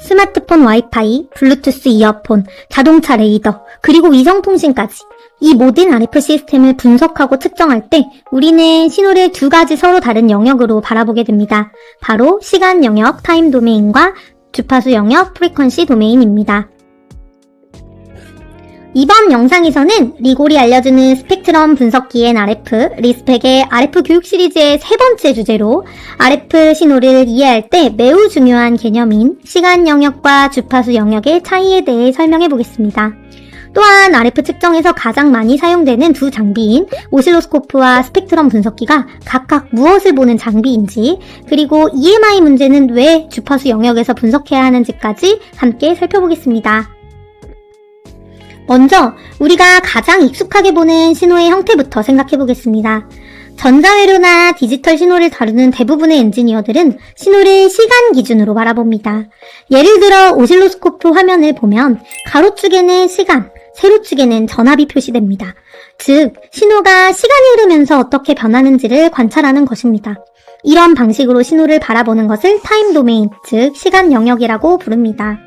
스마트폰 와이파이, 블루투스 이어폰, 자동차 레이더, 그리고 위성통신까지 이 모든 RF 시스템을 분석하고 측정할 때 우리는 신호를 두 가지 서로 다른 영역으로 바라보게 됩니다. 바로 시간 영역, 타임 도메인과 주파수 영역, 프리퀀시 도메인입니다. 이번 영상에서는 리골이 알려주는 스펙트럼 분석기엔 RF, 리스펙의 RF 교육 시리즈의 세 번째 주제로 RF 신호를 이해할 때 매우 중요한 개념인 시간 영역과 주파수 영역의 차이에 대해 설명해 보겠습니다. 또한 RF 측정에서 가장 많이 사용되는 두 장비인 오실로스코프와 스펙트럼 분석기가 각각 무엇을 보는 장비인지, 그리고 EMI 문제는 왜 주파수 영역에서 분석해야 하는지까지 함께 살펴보겠습니다. 먼저 우리가 가장 익숙하게 보는 신호의 형태부터 생각해 보겠습니다. 전자회로나 디지털 신호를 다루는 대부분의 엔지니어들은 신호를 시간 기준으로 바라봅니다. 예를 들어 오실로스코프 화면을 보면 가로축에는 시간, 세로축에는 전압이 표시됩니다. 즉, 신호가 시간이 흐르면서 어떻게 변하는지를 관찰하는 것입니다. 이런 방식으로 신호를 바라보는 것을 타임 도메인, 즉 시간 영역이라고 부릅니다.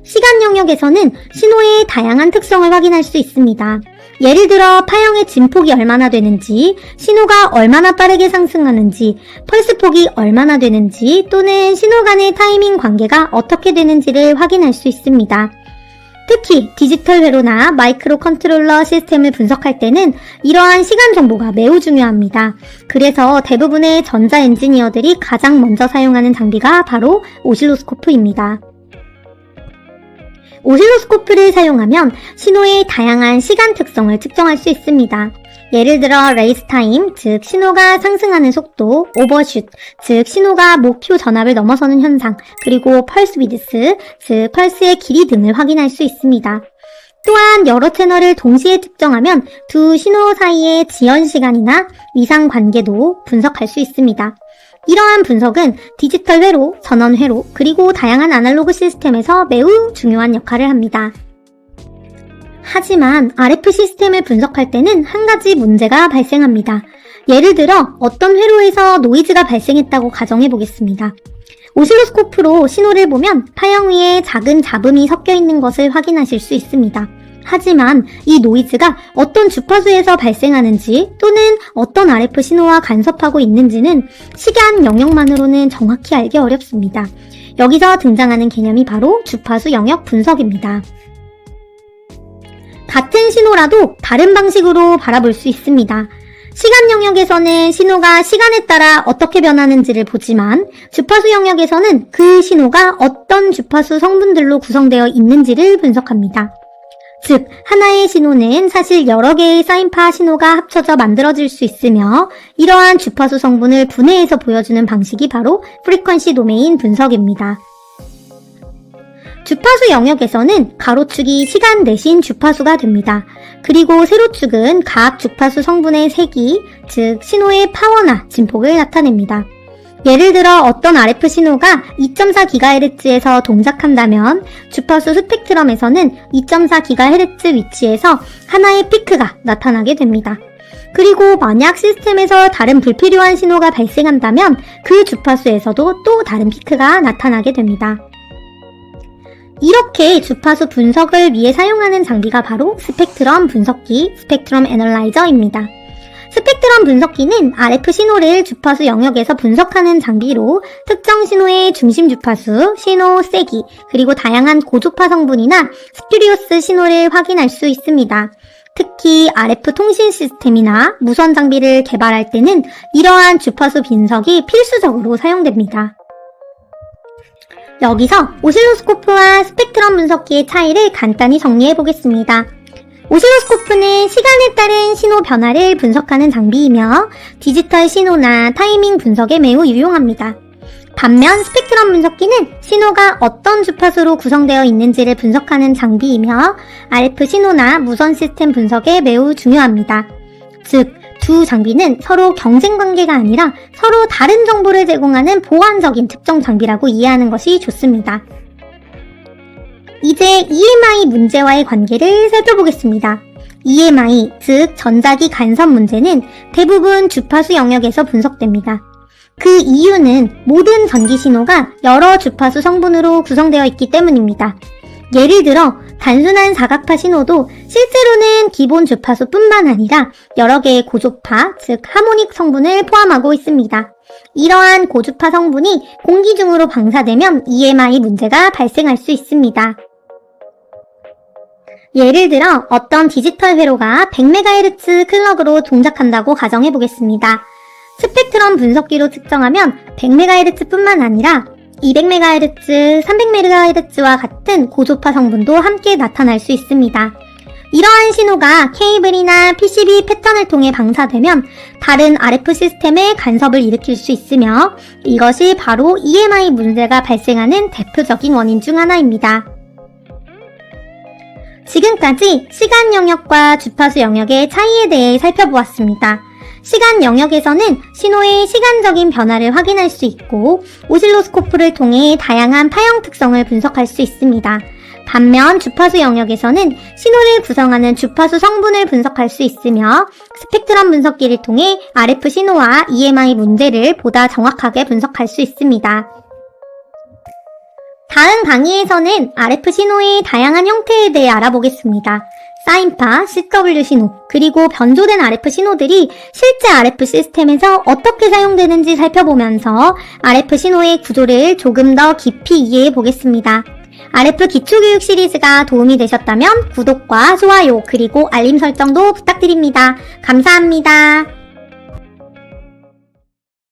시간 영역에서는 신호의 다양한 특성을 확인할 수 있습니다. 예를 들어 파형의 진폭이 얼마나 되는지, 신호가 얼마나 빠르게 상승하는지, 펄스폭이 얼마나 되는지, 또는 신호 간의 타이밍 관계가 어떻게 되는지를 확인할 수 있습니다. 특히 디지털 회로나 마이크로 컨트롤러 시스템을 분석할 때는 이러한 시간 정보가 매우 중요합니다. 그래서 대부분의 전자 엔지니어들이 가장 먼저 사용하는 장비가 바로 오실로스코프입니다. 오실로스코프를 사용하면 신호의 다양한 시간 특성을 측정할 수 있습니다. 예를 들어 레이스 타임, 즉 신호가 상승하는 속도, 오버슛, 즉 신호가 목표 전압을 넘어서는 현상, 그리고 펄스 위드스, 즉 펄스의 길이 등을 확인할 수 있습니다. 또한 여러 채널을 동시에 측정하면 두 신호 사이의 지연 시간이나 위상 관계도 분석할 수 있습니다. 이러한 분석은 디지털 회로, 전원 회로, 그리고 다양한 아날로그 시스템에서 매우 중요한 역할을 합니다. 하지만 RF 시스템을 분석할 때는 한 가지 문제가 발생합니다. 예를 들어 어떤 회로에서 노이즈가 발생했다고 가정해 보겠습니다. 오실로스코프로 신호를 보면 파형 위에 작은 잡음이 섞여 있는 것을 확인하실 수 있습니다. 하지만 이 노이즈가 어떤 주파수에서 발생하는지 또는 어떤 RF 신호와 간섭하고 있는지는 시간 영역만으로는 정확히 알기 어렵습니다. 여기서 등장하는 개념이 바로 주파수 영역 분석입니다. 같은 신호라도 다른 방식으로 바라볼 수 있습니다. 시간 영역에서는 신호가 시간에 따라 어떻게 변하는지를 보지만 주파수 영역에서는 그 신호가 어떤 주파수 성분들로 구성되어 있는지를 분석합니다. 즉, 하나의 신호는 사실 여러 개의 사인파 신호가 합쳐져 만들어질 수 있으며 이러한 주파수 성분을 분해해서 보여주는 방식이 바로 프리퀀시 도메인 분석입니다. 주파수 영역에서는 가로축이 시간 대신 주파수가 됩니다. 그리고 세로축은 각 주파수 성분의 세기, 즉 신호의 파워나 진폭을 나타냅니다. 예를 들어 어떤 RF 신호가 2.4GHz에서 동작한다면 주파수 스펙트럼에서는 2.4GHz 위치에서 하나의 피크가 나타나게 됩니다. 그리고 만약 시스템에서 다른 불필요한 신호가 발생한다면 그 주파수에서도 또 다른 피크가 나타나게 됩니다. 이렇게 주파수 분석을 위해 사용하는 장비가 바로 스펙트럼 분석기, 스펙트럼 애널라이저입니다. 스펙트럼 분석기는 RF 신호를 주파수 영역에서 분석하는 장비로 특정 신호의 중심 주파수, 신호 세기, 그리고 다양한 고주파 성분이나 스퓨리오스 신호를 확인할 수 있습니다. 특히 RF 통신 시스템이나 무선 장비를 개발할 때는 이러한 주파수 분석이 필수적으로 사용됩니다. 여기서 오실로스코프와 스펙트럼 분석기의 차이를 간단히 정리해 보겠습니다. 오실로스코프는 시간에 따른 신호 변화를 분석하는 장비이며 디지털 신호나 타이밍 분석에 매우 유용합니다. 반면 스펙트럼 분석기는 신호가 어떤 주파수로 구성되어 있는지를 분석하는 장비이며 RF 신호나 무선 시스템 분석에 매우 중요합니다. 즉, 두 장비는 서로 경쟁 관계가 아니라 서로 다른 정보를 제공하는 보완적인 특정 장비라고 이해하는 것이 좋습니다. 이제 EMI 문제와의 관계를 살펴보겠습니다. EMI, 즉 전자기 간섭 문제는 대부분 주파수 영역에서 분석됩니다. 그 이유는 모든 전기 신호가 여러 주파수 성분으로 구성되어 있기 때문입니다. 예를 들어 단순한 사각파 신호도 실제로는 기본 주파수뿐만 아니라 여러 개의 고주파, 즉 하모닉 성분을 포함하고 있습니다. 이러한 고주파 성분이 공기 중으로 방사되면 EMI 문제가 발생할 수 있습니다. 예를 들어 어떤 디지털 회로가 100MHz 클럭으로 동작한다고 가정해 보겠습니다. 스펙트럼 분석기로 측정하면 100MHz뿐만 아니라 200MHz, 300MHz와 같은 고주파 성분도 함께 나타날 수 있습니다. 이러한 신호가 케이블이나 PCB 패턴을 통해 방사되면 다른 RF 시스템에 간섭을 일으킬 수 있으며 이것이 바로 EMI 문제가 발생하는 대표적인 원인 중 하나입니다. 지금까지 시간 영역과 주파수 영역의 차이에 대해 살펴보았습니다. 시간 영역에서는 신호의 시간적인 변화를 확인할 수 있고 오실로스코프를 통해 다양한 파형 특성을 분석할 수 있습니다. 반면 주파수 영역에서는 신호를 구성하는 주파수 성분을 분석할 수 있으며 스펙트럼 분석기를 통해 RF 신호와 EMI 문제를 보다 정확하게 분석할 수 있습니다. 다음 강의에서는 RF 신호의 다양한 형태에 대해 알아보겠습니다. 사인파, CW 신호, 그리고 변조된 RF 신호들이 실제 RF 시스템에서 어떻게 사용되는지 살펴보면서 RF 신호의 구조를 조금 더 깊이 이해해 보겠습니다. RF 기초교육 시리즈가 도움이 되셨다면 구독과 좋아요 그리고 알림 설정도 부탁드립니다. 감사합니다.